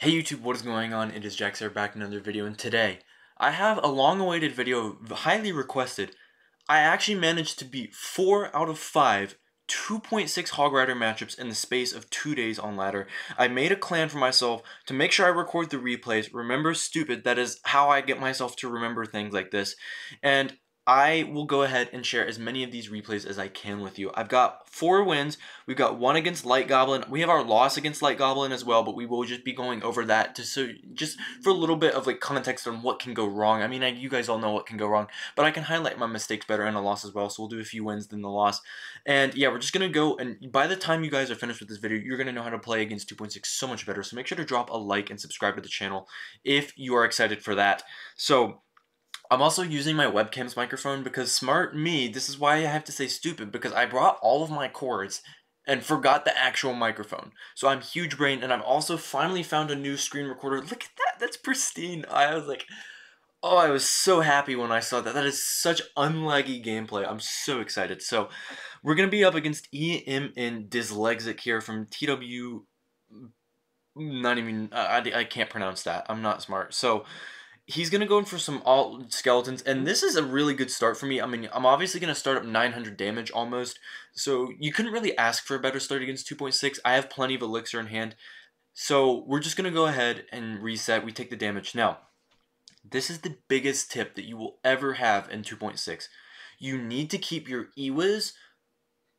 Hey YouTube, what is going on? It is Jax here back in another video, and today I have a long-awaited video, highly requested. I actually managed to beat 4 out of 5 2.6 Hog Rider matchups in the space of 2 days on ladder. I made a clan for myself to make sure I record the replays. Remember stupid, that is how I get myself to remember things like this. And I will go ahead and share as many of these replays as I can with you. I've got 4 wins. We've got 1 against Light Goblin. We have our loss against Light Goblin as well, but we will just be going over that just for a little bit of like context on what can go wrong. I mean, you guys all know what can go wrong, but I can highlight my mistakes better in a loss as well, so we'll do a few wins than the loss. And yeah, we're just going to go, and by the time you guys are finished with this video, you're going to know how to play against 2.6 so much better, so make sure to drop a like and subscribe to the channel if you are excited for that. So I'm also using my webcam's microphone because smart me, this is why I have to say stupid, because I brought all of my cords and forgot the actual microphone. So I'm huge brain, and I've also finally found a new screen recorder. Look at that, that's pristine. I was like, oh, I was so happy when I saw that. That is such unlaggy gameplay. I'm so excited. So we're going to be up against EMN Dyslexic here from TW, not even, I can't pronounce that. I'm not smart. So he's going to go in for some all skeletons, and this is a really good start for me. I mean, I'm obviously going to start up 900 damage almost, so you couldn't really ask for a better start against 2.6. I have plenty of elixir in hand, so we're just going to go ahead and reset. We take the damage. Now, this is the biggest tip that you will ever have in 2.6. You need to keep your Ewiz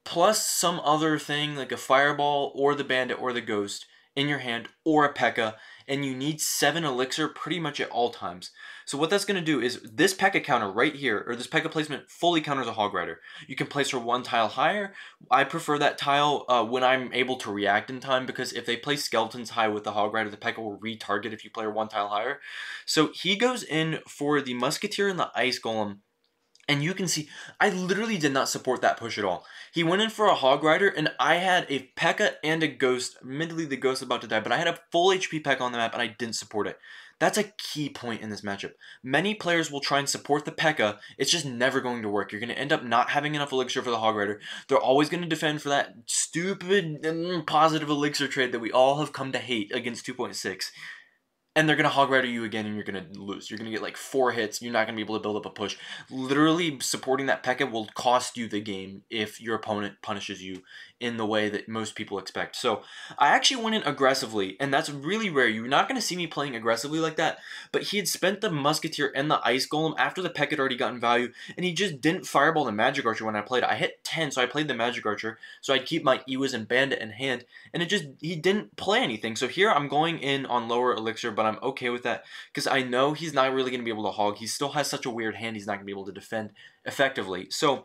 plus some other thing like a fireball or the bandit or the ghost in your hand, or a Pekka, and you need 7 elixir pretty much at all times. So what that's going to do is this Pekka counter right here, or this Pekka placement, fully counters a Hog Rider. You can place her 1 tile higher. I prefer that tile when I'm able to react in time, because if they place skeletons high with the Hog Rider, the Pekka will retarget if you play her 1 tile higher. So he goes in for the Musketeer and the Ice Golem. And you can see, I literally did not support that push at all. He went in for a Hog Rider, and I had a Pekka and a Ghost. Admittedly, the Ghost about to die, but I had a full HP Pekka on the map, and I didn't support it. That's a key point in this matchup. Many players will try and support the Pekka. It's just never going to work. You're going to end up not having enough elixir for the Hog Rider. They're always going to defend for that stupid positive elixir trade that we all have come to hate against 2.6. And they're going to Hog Rider you again, and you're going to lose. You're going to get like 4 hits. You're not going to be able to build up a push. Literally, supporting that Pekka will cost you the game if your opponent punishes you in the way that most people expect. So, I actually went in aggressively, and that's really rare. You're not going to see me playing aggressively like that, but he had spent the Musketeer and the Ice Golem after the Pekka had already gotten value, and he just didn't Fireball the Magic Archer when I played. I hit 10, so I played the Magic Archer, so I'd keep my Ewiz and Bandit in hand, and he didn't play anything. So here, I'm going in on lower elixir, but I'm okay with that because I know he's not really going to be able to hog. He still has such a weird hand, he's not going to be able to defend effectively. So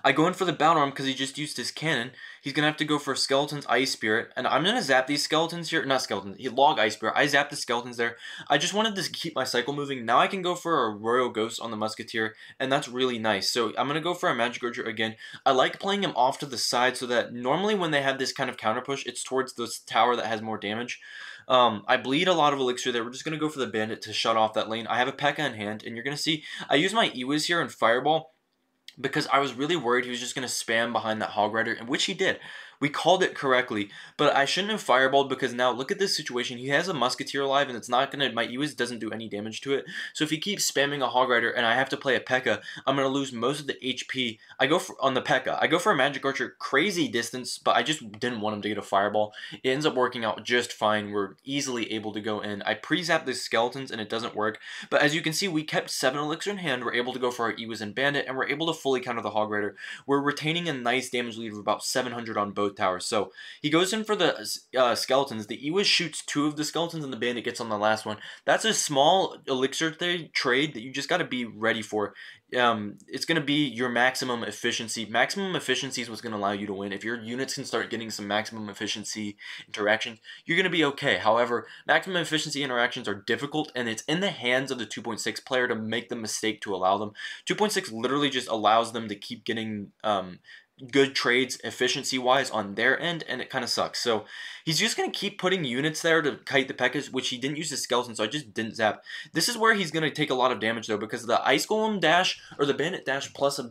I go in for the Battle Arm because he just used his cannon. He's going to have to go for Skeleton's Ice Spirit, and I'm going to zap these Skeletons here. Not Skeletons, he Log Ice Spirit. I zap the Skeletons there. I just wanted to keep my cycle moving. Now I can go for a Royal Ghost on the Musketeer, and that's really nice. So I'm going to go for a Magic Archer again. I like playing him off to the side so that normally when they have this kind of counter push, it's towards this tower that has more damage. I bleed a lot of elixir there. We're just going to go for the Bandit to shut off that lane. I have a Pekka in hand, and you're going to see I use my Ewiz here and Fireball because I was really worried he was just going to spam behind that Hog Rider, which he did. We called it correctly, but I shouldn't have fireballed because now look at this situation. He has a Musketeer alive, and it's not going to, my Ewiz doesn't do any damage to it. So if he keeps spamming a Hog Rider and I have to play a Pekka, I'm going to lose most of the HP. I go for, on the Pekka, I go for a Magic Archer, crazy distance, but I just didn't want him to get a Fireball. It ends up working out just fine. We're easily able to go in. I pre-zap the Skeletons and it doesn't work, but as you can see, we kept 7 elixir in hand. We're able to go for our Ewiz and Bandit, and we're able to fully counter the Hog Rider. We're retaining a nice damage lead of about 700 on both towers. So he goes in for the Skeletons. The Ewiz shoots 2 of the Skeletons, and the Bandit gets on the last one. That's a small elixir trade that you just got to be ready for. It's going to be your maximum efficiency. Maximum efficiency is what's going to allow you to win. If your units can start getting some maximum efficiency interactions, you're going to be okay. However, maximum efficiency interactions are difficult, and it's in the hands of the 2.6 player to make the mistake to allow them. 2.6 literally just allows them to keep getting good trades efficiency-wise on their end, and it kind of sucks. So he's just going to keep putting units there to kite the Pekkas, which he didn't use the skeleton, so I just didn't zap. This is where he's going to take a lot of damage, though, because the Ice Golem dash, or the Bandit dash plus a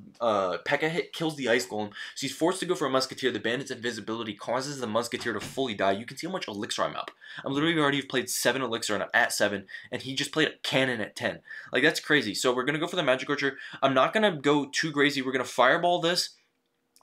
Pekka hit kills the Ice Golem, so he's forced to go for a Musketeer. The Bandit's invisibility causes the Musketeer to fully die. You can see how much Elixir I'm up. I'm literally already played 7 Elixir, and I'm at 7, and he just played a Cannon at 10. Like, that's crazy. So we're going to go for the Magic Archer. I'm not going to go too crazy. We're going to Fireball this.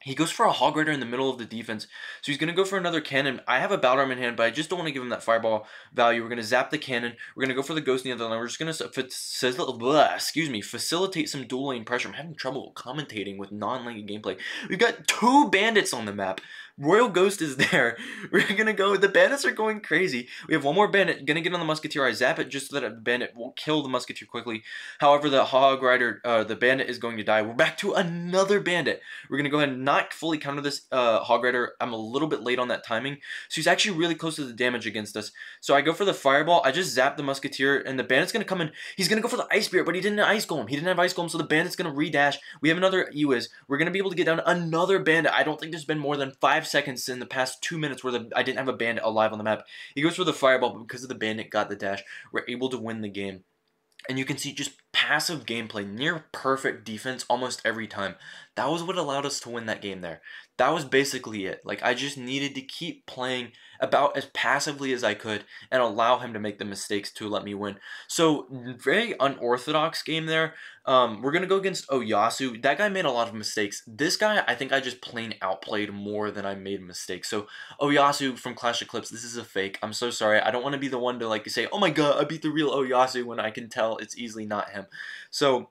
He goes for a Hog Rider in the middle of the defense, so he's going to go for another Cannon. I have a Battle Ram in hand, but I just don't want to give him that Fireball value. We're going to zap the Cannon. We're going to go for the Ghost in the other lane. We're just going to facilitate some dual lane pressure. I'm having trouble commentating with non-lane gameplay. We've got 2 bandits on the map. Royal Ghost is there. We're going to go. The bandits are going crazy. We have one more bandit. Going to get on the Musketeer. I zap it just so that a bandit will kill the Musketeer quickly. However, the Hog Rider, the bandit is going to die. We're back to another bandit. We're going to go ahead and not fully counter this Hog Rider. I'm a little bit late on that timing. So he's actually really close to the damage against us. So I go for the Fireball. I just zap the Musketeer, and the bandit's going to come in. He's going to go for the Ice Spirit, but he didn't have Ice Golem. He didn't have Ice Golem, so the bandit's going to redash. We have another Ewiz. We're going to be able to get down another bandit. I don't think there's been more than 5 seconds in the past 2 minutes where I didn't have a bandit alive on the map. He goes for the Fireball, but because of the bandit got the dash, we're able to win the game. And you can see just passive gameplay, near perfect defense almost every time. That was what allowed us to win that game there. That was basically it. Like, I just needed to keep playing about as passively as I could and allow him to make the mistakes to let me win. So, very unorthodox game there. We're going to go against Oyasu. That guy made a lot of mistakes. This guy, I think I just plain outplayed more than I made mistakes. So, Oyasu from Clash of Clips, this is a fake. I'm so sorry. I don't want to be the one to, like, say, oh my god, I beat the real Oyasu, when I can tell it's easily not him. So,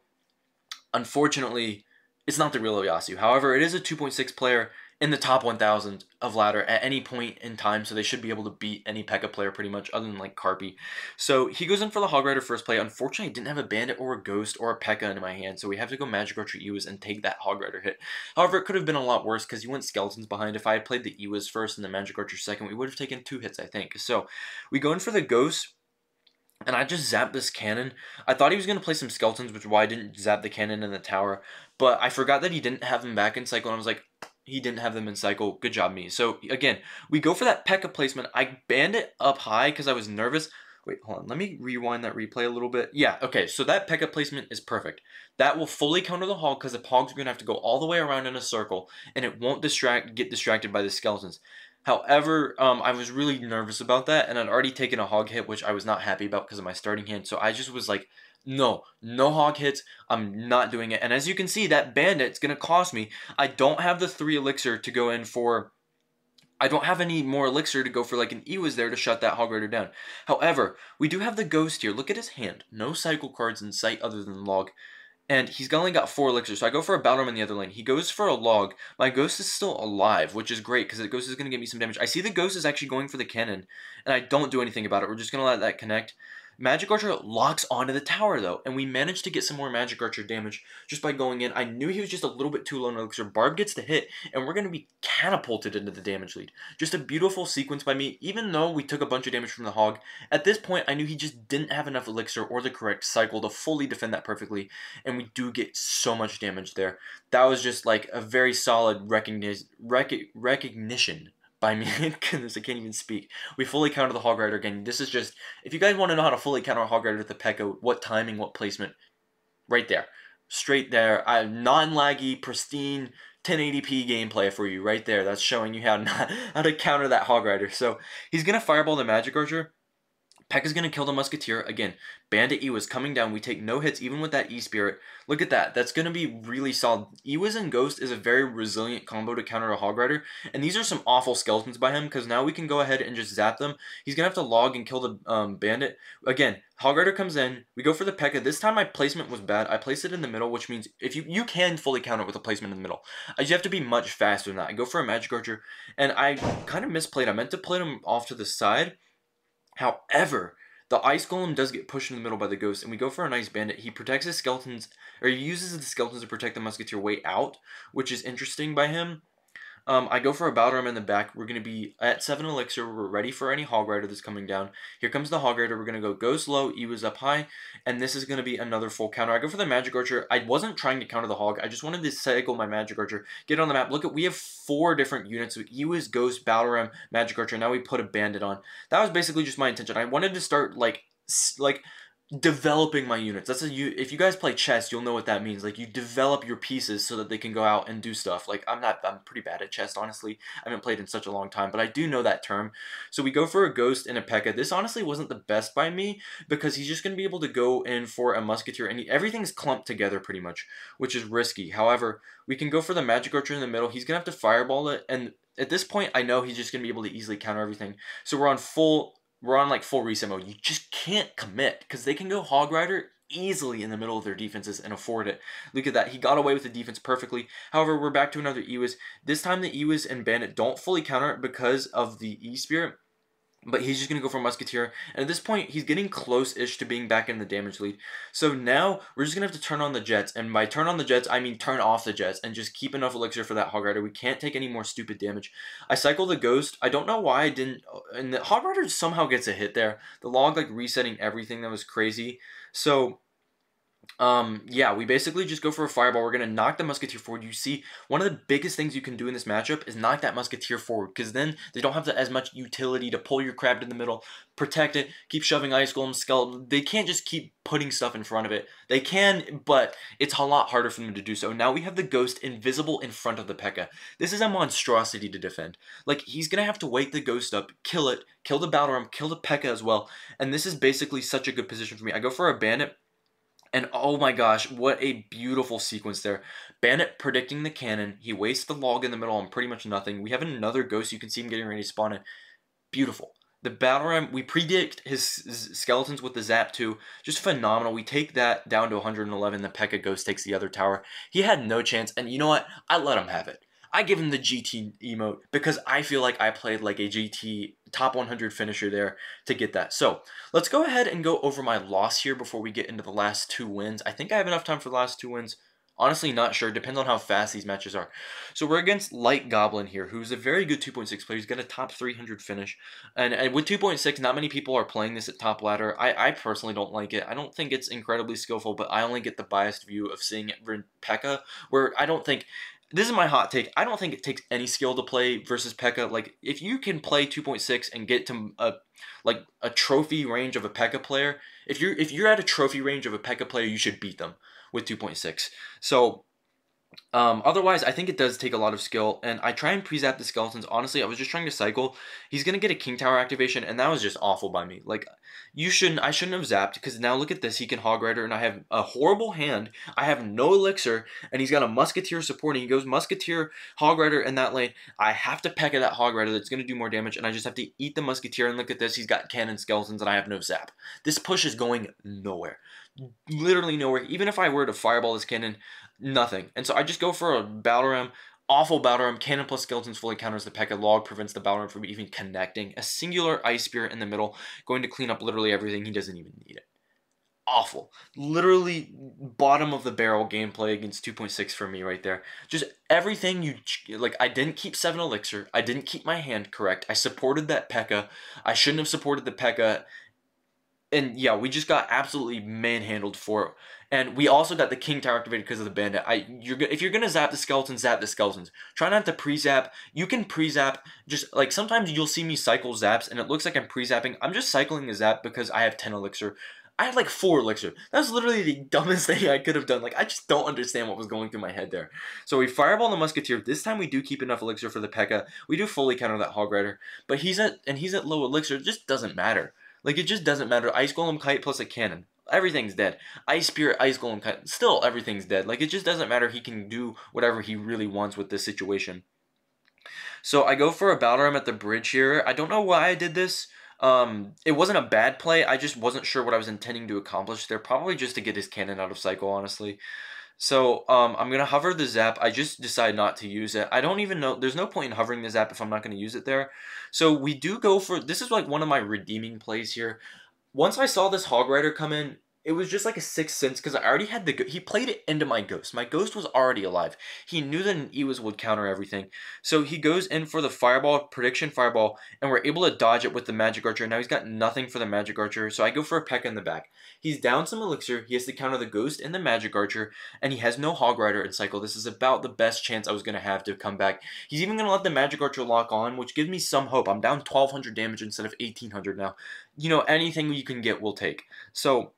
unfortunately, it's not the real Oyasu. However, it is a 2.6 player in the top 1,000 of ladder at any point in time, so they should be able to beat any Pekka player pretty much, other than like Carpi. So he goes in for the Hog Rider first play. Unfortunately, I didn't have a Bandit or a Ghost or a Pekka in my hand, so we have to go Magic Archer Ewiz and take that Hog Rider hit. However, it could have been a lot worse because he went Skeletons behind. If I had played the Ewiz first and the Magic Archer second, we would have taken 2 hits, I think. So we go in for the Ghost. And I just zapped this cannon. I thought he was going to play some skeletons, which is why I didn't zap the cannon in the tower. But I forgot that he didn't have them back in cycle, and I was like, he didn't have them in cycle. Good job, me. So, again, we go for that Pekka placement. I banned it up high because I was nervous. Wait, hold on. Let me rewind that replay a little bit. Yeah, okay, so that Pekka placement is perfect. That will fully counter the Hog because the Hogs are going to have to go all the way around in a circle, and it won't get distracted by the skeletons. However, I was really nervous about that, and I'd already taken a Hog hit, which I was not happy about because of my starting hand, so I just was like, no Hog hits, I'm not doing it. And as you can see, that Bandit's going to cost me. I don't have the 3 Elixir to go in for... I don't have any more Elixir to go for like an Ewiz there to shut that Hog Rider down. However, we do have the Ghost here. Look at his hand. No cycle cards in sight other than Log. And he's only got 4 Elixirs, so I go for a Battle Ram in the other lane. He goes for a Log. My Ghost is still alive, which is great, because the Ghost is going to get me some damage. I see the Ghost is actually going for the cannon, and I don't do anything about it. We're just going to let that connect. Magic Archer locks onto the tower, though, and we managed to get some more Magic Archer damage just by going in. I knew he was just a little bit too low on Elixir. Barb gets the hit, and we're going to be catapulted into the damage lead. Just a beautiful sequence by me, even though we took a bunch of damage from the Hog. At this point, I knew he just didn't have enough Elixir or the correct cycle to fully defend that perfectly, and we do get so much damage there. That was just like a very solid recognition by me. Goodness, I can't even speak. We fully counter the Hog Rider again. This is just, if you guys want to know how to fully counter a Hog Rider with the Pekka, what timing, what placement, right there. Straight there. Non-laggy, pristine, 1080p gameplay for you right there. That's showing you how to counter that Hog Rider. So, he's going to Fireball the Magic Archer. Pekka's going to kill the Musketeer. Again, Bandit Ewiz coming down. We take no hits even with that E-Spirit. Look at that. That's going to be really solid. Ewiz and Ghost is a very resilient combo to counter a Hog Rider. And these are some awful skeletons by him, because now we can go ahead and just zap them. He's going to have to log and kill the Bandit. Again, Hog Rider comes in. We go for the Pekka. This time my placement was bad. I placed it in the middle, which means if you can fully counter it with a placement in the middle. You have to be much faster than that. I go for a Magic Archer, and I kind of misplayed. I meant to play him off to the side. However, the Ice Golem does get pushed in the middle by the Ghost, and we go for a nice Bandit. He protects his skeletons, or he uses the skeletons to protect the Musketeer way out, which is interesting by him. I go for a Battle Ram in the back. We're going to be at 7 Elixir. We're ready for any Hog Rider that's coming down. Here comes the Hog Rider. We're going to go Ghost low, Ewa's up high, and this is going to be another full counter. I go for the Magic Archer. I wasn't trying to counter the Hog. I just wanted to cycle my Magic Archer, get it on the map. Look, we have 4 different units. Ewa's, Ghost, Battle Ram, Magic Archer. Now we put a Bandit on. That was basically just my intention. I wanted to start, like developing my units. If you guys play chess, you'll know what that means. Like, you develop your pieces so that they can go out and do stuff. Like, I'm pretty bad at chess, honestly. I haven't played in such a long time, but I do know that term. So we go for a Ghost and a Pekka. This honestly wasn't the best by me because he's just going to be able to go in for a Musketeer, and everything's clumped together pretty much, which is risky. However, we can go for the Magic Archer in the middle. He's going to have to fireball it, and at this point, I know he's just going to be able to easily counter everything. So we're on like full reset mode. You just can't commit because they can go Hog Rider easily in the middle of their defenses and afford it. Look at that. He got away with the defense perfectly. However, we're back to another Ewas. This time the Ewas and Bandit don't fully counter it because of the E-Spirit. But he's just going to go for Musketeer. And at this point, he's getting close-ish to being back in the damage lead. So now, we're just going to have to turn on the Jets. And by turn on the Jets, I mean turn off the Jets. And just keep enough Elixir for that Hog Rider. We can't take any more stupid damage. I cycle the Ghost. I don't know why I didn't... And the Hog Rider somehow gets a hit there. The log, like, resetting everything. That was crazy. So... yeah, we basically just go for a fireball. We're going to knock the Musketeer forward. You see, one of the biggest things you can do in this matchup is knock that Musketeer forward, because then they don't have as much utility to pull your crab in the middle, protect it, keep shoving Ice Golem, Skeleton. They can't just keep putting stuff in front of it. They can, but it's a lot harder for them to do so. Now we have the Ghost invisible in front of the Pekka. This is a monstrosity to defend. Like, he's going to have to wake the Ghost up, kill it, kill the Battle Ram, kill the Pekka as well, and this is basically such a good position for me. I go for a Bandit. And oh my gosh, what a beautiful sequence there. Bandit predicting the cannon. He wastes the log in the middle on pretty much nothing. We have another Ghost. You can see him getting ready to spawn in. Beautiful. The Battle Ram, we predict his skeletons with the Zap too. Just phenomenal. We take that down to 111. The Pekka Ghost takes the other tower. He had no chance. And you know what? I let him have it. I give him the GT emote because I feel like I played like a GT top 100 finisher there to get that. So let's go ahead and go over my loss here before we get into the last 2 wins. I think I have enough time for the last 2 wins. Honestly, not sure. Depends on how fast these matches are. So we're against Light Goblin here, who's a very good 2.6 player. He's got a top 300 finish. And with 2.6, not many people are playing this at top ladder. I personally don't like it. I don't think it's incredibly skillful, but I only get the biased view of seeing it in Pekka, where I don't think... This is my hot take. I don't think it takes any skill to play versus Pekka. Like, if you can play 2.6 and get to a trophy range of a Pekka player, if you're at a trophy range of a Pekka player, you should beat them with 2.6. So otherwise, I think it does take a lot of skill, and I try and pre-zap the skeletons. Honestly, I was just trying to cycle. He's going to get a King Tower activation, and that was just awful by me. Like, I shouldn't have zapped, because now look at this. He can Hog Rider, and I have a horrible hand. I have no Elixir, and he's got a Musketeer supporting. He goes Musketeer, Hog Rider in that lane. I have to peck at that Hog Rider that's going to do more damage, and I just have to eat the Musketeer, and look at this. He's got cannon skeletons, and I have no zap. This push is going nowhere. Literally nowhere. Even if I were to fireball this cannon, nothing. And so I just go for a Battle Ram. Awful Battle Ram. Cannon plus skeletons fully counters the Pekka. Log prevents the Battle Ram from even connecting. A singular Ice Spirit in the middle, going to clean up literally everything. He doesn't even need it. Awful. Literally bottom of the barrel gameplay against 2.6 for me right there. Just everything like, I didn't keep 7 Elixir. I didn't keep my hand correct. I supported that Pekka. I shouldn't have supported the Pekka. And yeah, we just got absolutely manhandled for it. And we also got the King Tower activated because of the Bandit. If you're going to zap the skeletons, zap the skeletons. Try not to pre-zap. You can pre-zap. Just, like, sometimes you'll see me cycle zaps, and it looks like I'm pre-zapping. I'm just cycling a zap because I have 10 Elixir. I had, like, 4 Elixir. That was literally the dumbest thing I could have done. Like, I just don't understand what was going through my head there. So we fireball the Musketeer. This time we do keep enough Elixir for the Pekka. We do fully counter that Hog Rider. But he's at low Elixir. It just doesn't matter. Like, it just doesn't matter. Ice Golem, Kite, plus a cannon. Everything's dead. Ice Spirit, Ice Golem, Kite. Still, everything's dead. Like, it just doesn't matter. He can do whatever he really wants with this situation. So, I go for a Battle Ram at the bridge here. I don't know why I did this. It wasn't a bad play. I just wasn't sure what I was intending to accomplish there. Probably just to get his cannon out of cycle, honestly. So, I'm going to hover the zap. I just decided not to use it. I don't even know. There's no point in hovering the zap if I'm not going to use it there. So, we do go for... This is like one of my redeeming plays here. Once I saw this Hog Rider come in, it was just like a sixth sense because I already had he played it into my ghost. My ghost was already alive. He knew that an Ewis would counter everything. So he goes in for the fireball, prediction fireball, and we're able to dodge it with the magic archer. Now he's got nothing for the magic archer, so I go for a Pekka in the back. He's down some elixir, he has to counter the ghost and the magic archer, and he has no hog rider in cycle. This is about the best chance I was going to have to come back. He's even going to let the magic archer lock on, which gives me some hope. I'm down 1200 damage instead of 1800 now. You know, anything you can get, we'll take. So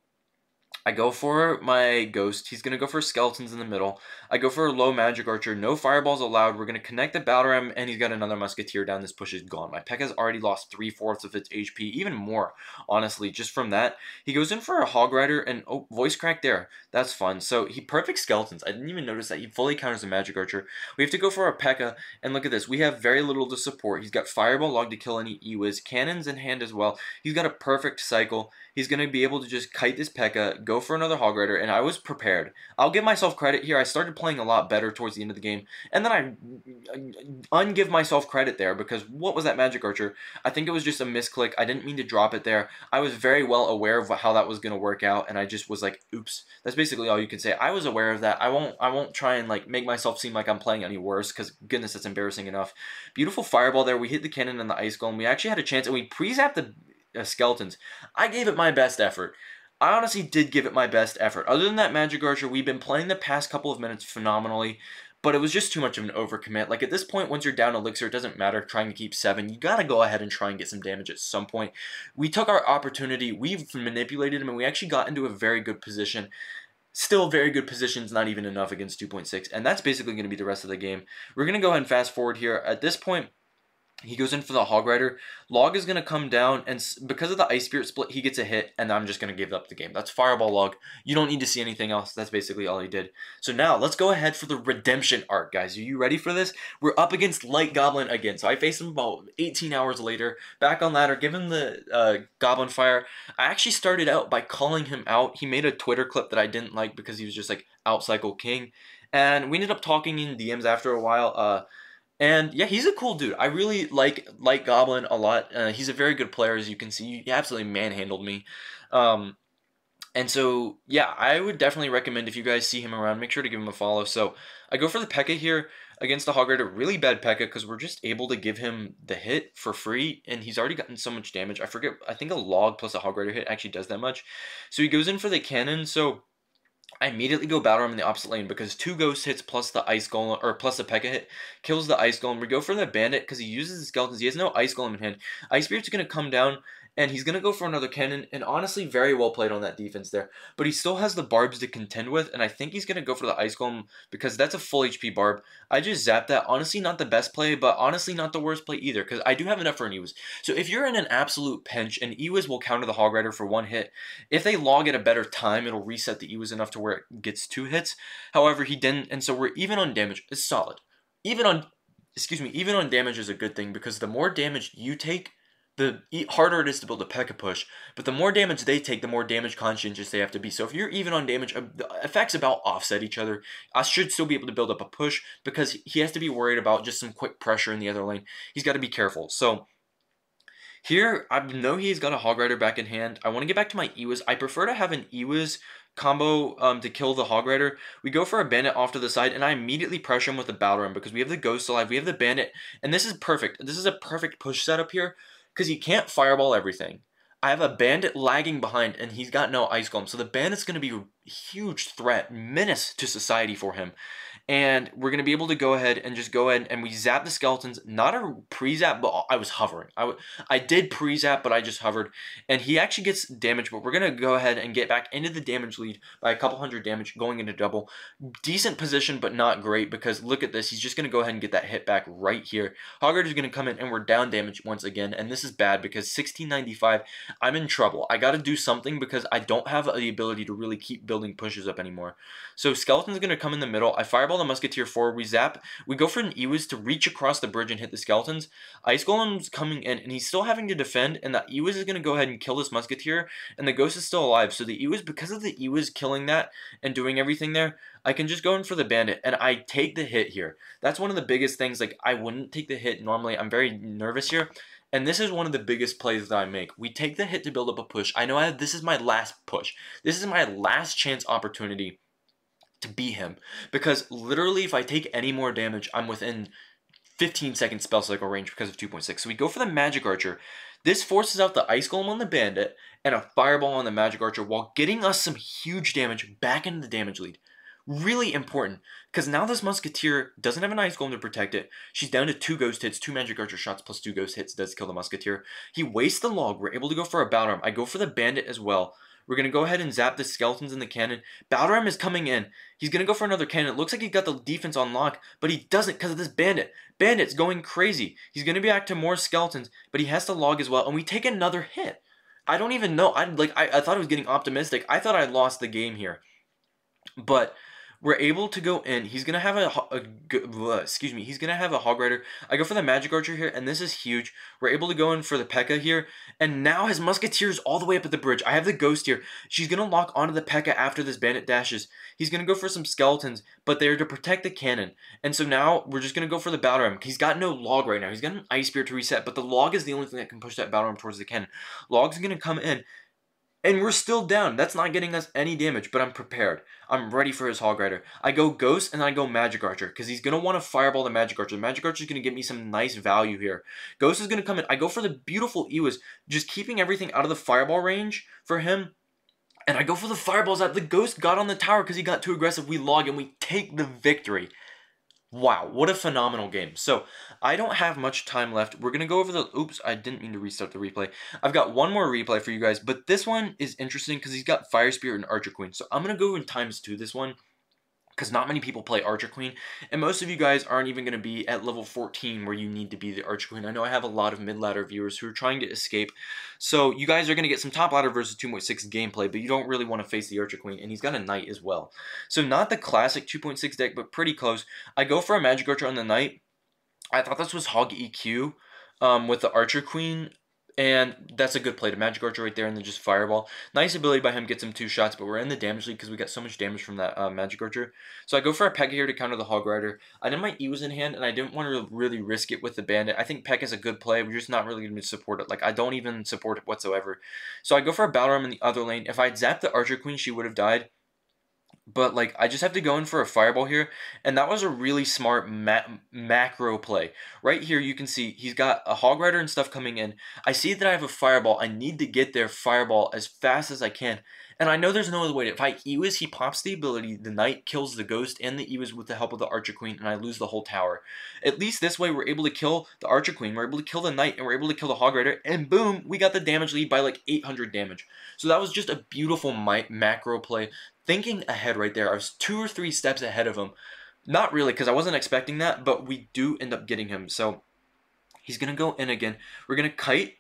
I go for my ghost. He's going to go for skeletons in the middle. I go for a low magic archer. No fireballs allowed. We're going to connect the battle ram, and he's got another musketeer down. This push is gone. My Pekka's already lost 3/4 of its HP, even more, honestly, just from that. He goes in for a hog rider, and oh, voice crack there. That's fun. So he perfect skeletons. I didn't even notice that. He fully counters the magic archer. We have to go for our Pekka, and look at this. We have very little to support. He's got fireball log to kill any Ewis, cannons in hand as well. He's got a perfect cycle. He's going to be able to just kite this Pekka, go for another hog rider, and I was prepared. I'll give myself credit here. I started playing a lot better towards the end of the game, and then I ungive myself credit there because what was that magic archer? I think it was just a misclick. I didn't mean to drop it there. I was very well aware of how that was going to work out, and I just was like, oops. That's basically all you can say. I was aware of that. I won't try and like make myself seem like I'm playing any worse because goodness, that's embarrassing enough. Beautiful fireball there. We hit the cannon and the ice golem. We actually had a chance, and we pre-zapped the skeletons. I gave it my best effort. I honestly did give it my best effort. Other than that magic archer, we've been playing the past couple of minutes phenomenally, but it was just too much of an overcommit. Like at this point, once you're down elixir, it doesn't matter trying to keep 7. You gotta go ahead and try and get some damage at some point. We took our opportunity, we've manipulated him, and we actually got into a very good position. Still very good positions, not even enough against 2.6, and that's basically going to be the rest of the game. We're going to go ahead and fast forward here. At this point, he goes in for the hog rider. Log is going to come down, and because of the ice spirit split, he gets a hit, and I'm just going to give up the game. That's fireball log. You don't need to see anything else. That's basically all he did. So now, let's go ahead for the redemption arc, guys. Are you ready for this? We're up against Light Goblin again. So I faced him about 18 hours later. Back on ladder, give him the Goblin Fire. I actually started out by calling him out. He made a Twitter clip that I didn't like because he was just like, Outcycle King. And we ended up talking in DMs after a while. And yeah, he's a cool dude. I really like Goblin a lot. He's a very good player, as you can see. He absolutely manhandled me. And so, yeah, I would definitely recommend if you guys see him around, make sure to give him a follow. So I go for the Pekka here against the Hog Rider. Really bad Pekka because we're just able to give him the hit for free. And he's already gotten so much damage. I forget, I think a log plus a Hog Rider hit actually does that much. So he goes in for the cannon. So I immediately go battle ram in the opposite lane because 2 ghost hits plus the ice golem, or plus the Pekka hit, kills the ice golem. We go for the bandit because he uses the skeletons. He has no ice golem in hand. Ice spirit's going to come down, and he's going to go for another cannon, and honestly, very well played on that defense there. But he still has the barbs to contend with, and I think he's going to go for the ice golem because that's a full HP barb. I just zapped that. Honestly, not the best play, but honestly, not the worst play either because I do have enough for an Ewis. So if you're in an absolute pinch, an Ewis will counter the Hog Rider for 1 hit. If they log at a better time, it'll reset the Ewis enough to where it gets 2 hits. However, he didn't, and so we're even on damage. It's solid. Even on damage is a good thing because the more damage you take, the harder it is to build a Pekka push, but the more damage they take, the more damage conscientious they have to be. So if you're even on damage, the effects about offset each other. I should still be able to build up a push because he has to be worried about just some quick pressure in the other lane. He's got to be careful. So here, I know he's got a Hog Rider back in hand. I want to get back to my Ewis. I prefer to have an Ewis combo to kill the Hog Rider. We go for a bandit off to the side, and I immediately pressure him with the battle ram because we have the ghost alive, we have the bandit, and this is perfect. This is a perfect push setup here because he can't fireball everything. I have a bandit lagging behind, and he's got no ice golem, so the bandit's going to be a huge threat, menace to society for him. And we're going to be able to go ahead and we zap the skeletons. Not a pre-zap, but I was hovering. I did pre-zap, but I just hovered. And he actually gets damage, but we're going to go ahead and get back into the damage lead by a couple hundred damage, going into double. Decent position, but not great, because look at this. He's just going to go ahead and get that hit back right here. Hog Rider's going to come in, and we're down damage once again. And this is bad, because 1695, I'm in trouble. I got to do something, because I don't have the ability to really keep building pushes up anymore. So Skeleton's going to come in the middle. I fireball the Musketeer forward. We zap. We go for an Ewis to reach across the bridge and hit the Skeletons. Ice Golem's coming in, and he's still having to defend, and the Ewis is going to go ahead and kill this Musketeer, and the Ghost is still alive. So the Ewis, because of the Ewis killing that and doing everything there, I can just go in for the Bandit, and I take the hit here. That's one of the biggest things. Like, I wouldn't take the hit normally. I'm very nervous here. And this is one of the biggest plays that I make. We take the hit to build up a push. I know this is my last push. This is my last chance opportunity to beat him. Because literally if I take any more damage, I'm within 15-second spell cycle range because of 2.6. So we go for the Magic Archer. This forces out the Ice Golem on the Bandit and a Fireball on the Magic Archer while getting us some huge damage back into the damage lead. Really important, because now this Musketeer doesn't have an Ice Golem to protect it. She's down to 2 Ghost hits, 2 Magic Archer shots plus 2 Ghost hits does kill the Musketeer. He wastes the Log. We're able to go for a Battle Ram. I go for the Bandit as well. We're going to go ahead and zap the Skeletons in the cannon. Battle Ram is coming in. He's going to go for another cannon. It looks like he got the defense on lock, but he doesn't because of this Bandit. Bandit's going crazy. He's going to be back to more Skeletons, but he has to Log as well, and we take another hit. I don't even know. I thought I was getting optimistic. I thought I lost the game here. But we're able to go in. He's gonna have he's gonna have a Hog Rider. I go for the Magic Archer here, and this is huge. We're able to go in for the Pekka here, and now his Musketeer's all the way up at the bridge. I have the Ghost here. She's gonna lock onto the Pekka after this Bandit dashes. He's gonna go for some Skeletons, but they're to protect the cannon. And so now we're just gonna go for the Battle Ram. He's got no Log right now. He's got an Ice Spear to reset, but the Log is the only thing that can push that Battle Ram towards the cannon. Log's gonna come in. And we're still down. That's not getting us any damage, but I'm prepared. I'm ready for his Hog Rider. I go Ghost and I go Magic Archer because he's going to want to Fireball the Magic Archer. The Magic Archer is going to give me some nice value here. Ghost is going to come in. I go for the beautiful Ewas, just keeping everything out of the Fireball range for him. And I go for the Fireballs out. The Ghost got on the tower because he got too aggressive. We Log and we take the victory. Wow, what a phenomenal game. So, I don't have much time left. We're going to go over the... Oops, I didn't mean to restart the replay. I've got one more replay for you guys, but this one is interesting because he's got Fire Spirit and Archer Queen. So, I'm going to go in ×2 this one because not many people play Archer Queen, and most of you guys aren't even going to be at level 14 where you need to be the Archer Queen. I know I have a lot of mid-ladder viewers who are trying to escape, so you guys are going to get some top ladder versus 2.6 gameplay, but you don't really want to face the Archer Queen, and he's got a Knight as well. So not the classic 2.6 deck, but pretty close. I go for a Magic Archer on the Knight. I thought this was Hog EQ with the Archer Queen, and that's a good play to Magic Archer right there and then just Fireball. Nice ability by him, gets him 2 shots, but we're in the damage lead because we got so much damage from that Magic Archer. So I go for a Pekka here to counter the Hog Rider. I did my Ewas in hand, and I didn't want to really risk it with the Bandit. I think Pekka's a good play. We're just not really going to support it. Like, I don't even support it whatsoever. So I go for a Battle Ram in the other lane. If I'd zapped the Archer Queen, she would have died. But, like, I just have to go in for a Fireball here. And that was a really smart macro play. Right here, you can see he's got a Hog Rider and stuff coming in. I see that I have a Fireball. I need to get their Fireball as fast as I can. And I know there's no other way. If I Ewas, he pops the ability. The Knight kills the Ghost and the Ewas with the help of the Archer Queen. And I lose the whole tower. At least this way, we're able to kill the Archer Queen. We're able to kill the Knight. And we're able to kill the Hog Rider. And boom, we got the damage lead by like 800 damage. So that was just a beautiful macro play. Thinking ahead right there. I was 2 or 3 steps ahead of him. Not really, because I wasn't expecting that, but we do end up getting him. So he's going to go in again. We're going to kite,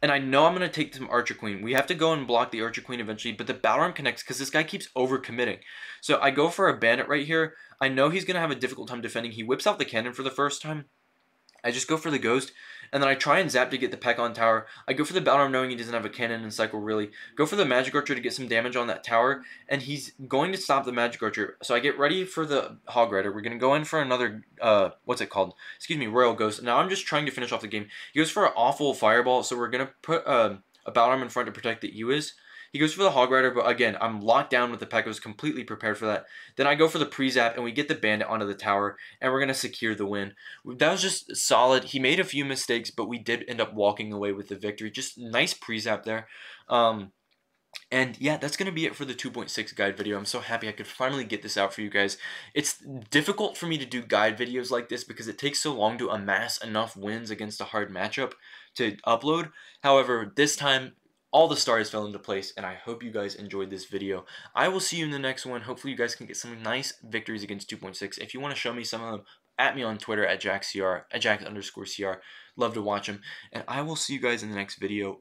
and I know I'm going to take some Archer Queen. We have to go and block the Archer Queen eventually, but the Battle Ram connects because this guy keeps overcommitting. So I go for a Bandit right here. I know he's going to have a difficult time defending. He whips out the cannon for the first time. I just go for the Ghost, and then I try and zap to get the Pekka on tower. I go for the Battle Ram knowing he doesn't have a cannon and cycle really. Go for the Magic Archer to get some damage on that tower, and he's going to stop the Magic Archer. So I get ready for the Hog Rider. We're going to go in for another, what's it called? Excuse me, Royal Ghost. Now I'm just trying to finish off the game. He goes for an awful Fireball, so we're going to put a Battle Ram in front to protect the Ewas. He goes for the Hog Rider, but again, I'm locked down with the Pekka. I was completely prepared for that. Then I go for the pre-zap, and we get the Bandit onto the tower, and we're going to secure the win. That was just solid. He made a few mistakes, but we did end up walking away with the victory. Just nice pre-zap there. And yeah, that's going to be it for the 2.6 guide video. I'm so happy I could finally get this out for you guys. It's difficult for me to do guide videos like this because it takes so long to amass enough wins against a hard matchup to upload. However, this time, all the stars fell into place, and I hope you guys enjoyed this video. I will see you in the next one. Hopefully you guys can get some nice victories against 2.6. If you want to show me some of them, at me on Twitter at JaxCR, at Jax_CR. Love to watch them. And I will see you guys in the next video.